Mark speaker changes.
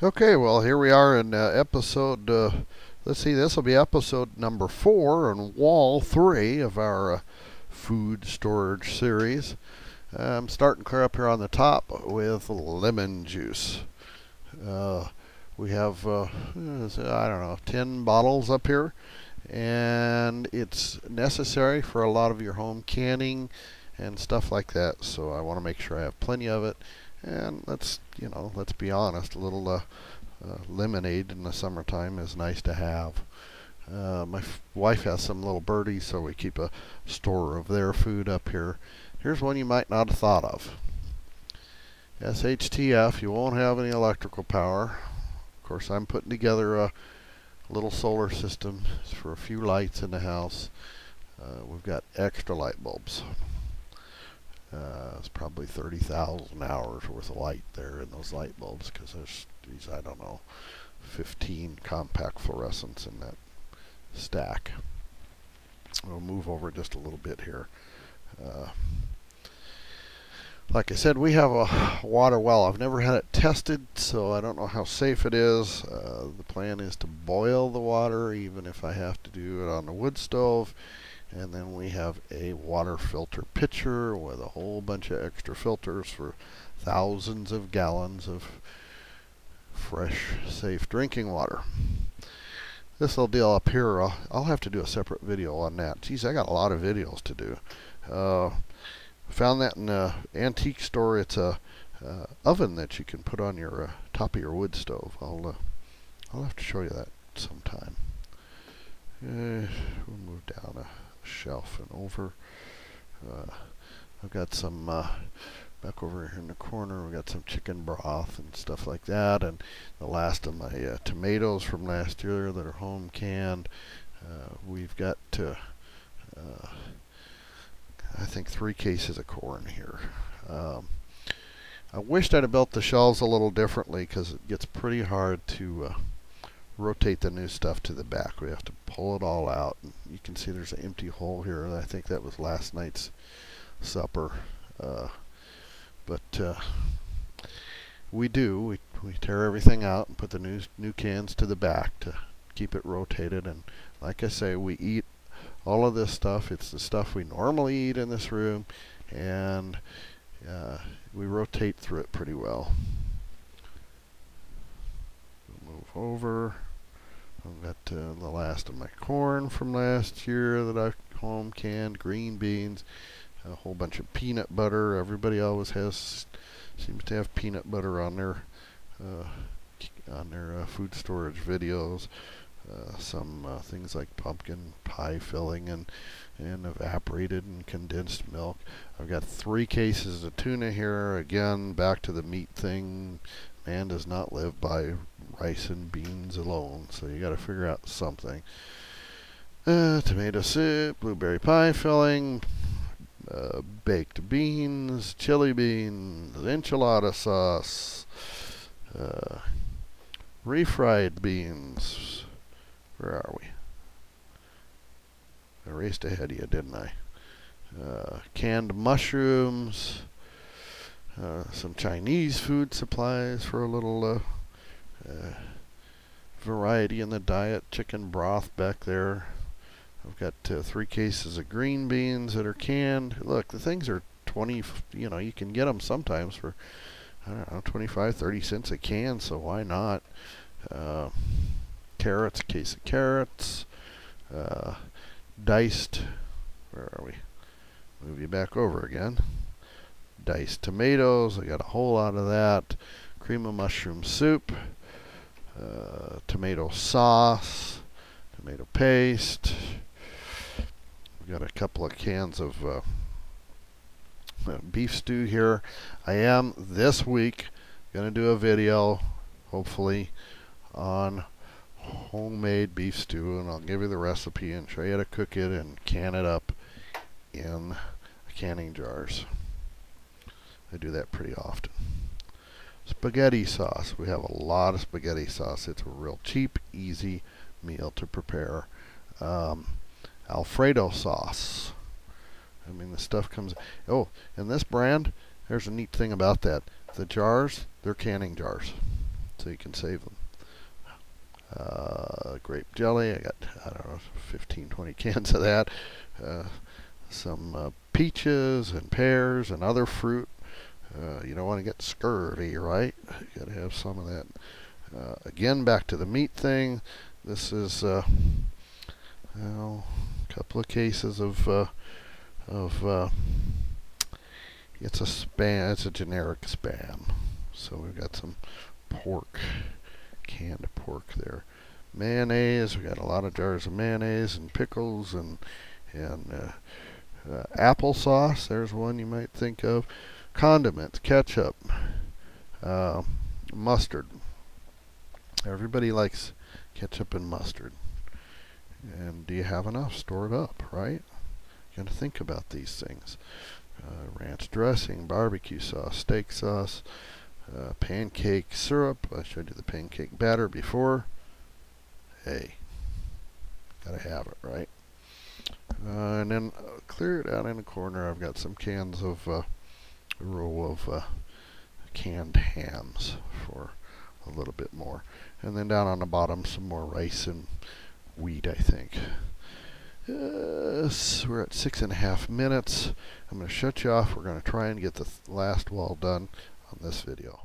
Speaker 1: Okay, well, here we are in episode, let's see, this will be episode number 4 and wall 3 of our food storage series. I'm starting clear up here on the top with lemon juice. We have, I don't know, 10 bottles up here, and it's necessary for a lot of your home canning and stuff like that, so I want to make sure I have plenty of it. And let's be honest, a little lemonade in the summertime is nice to have. My wife has some little birdies, so we keep a store of their food up here. Here's one you might not have thought of. SHTF, you won't have any electrical power. Of course, I'm putting together a little solar system for a few lights in the house. We've got extra light bulbs. It's probably 30,000 hours worth of light there in those light bulbs, because there's these, I don't know, 15 compact fluorescents in that stack. We'll move over just a little bit here. Like I said, we have a water well. I've never had it tested, so I don't know how safe it is. The plan is to boil the water, even if I have to do it on the wood stove. And then we have a water filter pitcher with a whole bunch of extra filters for thousands of gallons of fresh, safe drinking water. This little deal up here, I'll have to do a separate video on that. Geez, I got a lot of videos to do. Found that in an antique store. It's a oven that you can put on your top of your wood stove. I'll have to show you that sometime. We'll move down a shelf and over. I've got some back over here in the corner. We've got some chicken broth and stuff like that, and the last of my tomatoes from last year that are home canned. We've got I think 3 cases of corn here. I wished I'd have built the shelves a little differently, because it gets pretty hard to rotate the new stuff to the back. We have to pull it all out. And you can see there's an empty hole here. I think that was last night's supper. But we tear everything out and put the new cans to the back to keep it rotated. And like I say, we eat all of this stuff. It's the stuff we normally eat in this room, and we rotate through it pretty well. Move over. I've got the last of my corn from last year that I home canned, green beans, a whole bunch of peanut butter. Everybody always seems to have peanut butter on their food storage videos. Some things like pumpkin pie filling and evaporated and condensed milk. I've got 3 cases of tuna here. Again, back to the meat thing. Man does not live by rice and beans alone, so you got to figure out something. Tomato soup, blueberry pie filling, baked beans, chili beans, enchilada sauce, refried beans. Where are we? I raced ahead of you, didn't I? Canned mushrooms. Some Chinese food supplies for a little variety in the diet. Chicken broth back there. I've got 3 cases of green beans that are canned. Look, the things are 20, you can get them sometimes for, I don't know, 25, 30 cents a can, so why not? Carrots, a case of carrots. Diced, where are we? Move you back over again. Diced tomatoes, I got a whole lot of that. Cream of mushroom soup, tomato sauce, tomato paste. We got a couple of cans of beef stew here. I am this week going to do a video, hopefully, on homemade beef stew, and I'll give you the recipe and show you how to cook it and can it up in canning jars. I do that pretty often. Spaghetti sauce. We have a lot of spaghetti sauce. It's a real cheap, easy meal to prepare. Alfredo sauce. I mean, the stuff comes... Oh, and this brand, there's a neat thing about that. The jars, they're canning jars. so you can save them. Grape jelly, I got, I don't know, 15, 20 cans of that. Some peaches and pears and other fruit. You don't want to get scurvy, right? You got to have some of that. Again, back to the meat thing. This is a couple of cases of it's a Spam. It's a generic Spam. So we've got some pork, canned pork there. Mayonnaise. We got a lot of jars of mayonnaise and pickles and applesauce. There's one you might think of. Condiments, ketchup, mustard. Everybody likes ketchup and mustard. And do you have enough? Store it up, right? You got to think about these things. Ranch dressing, barbecue sauce, steak sauce, pancake syrup. I showed you the pancake batter before. Hey, gotta have it, right? And then clear it out in the corner. I've got some cans of a row of canned hams for a little bit more. And then down on the bottom, some more rice and wheat, I think. So we're at 6.5 minutes. I'm going to shut you off. We're going to try and get the last wall done on this video.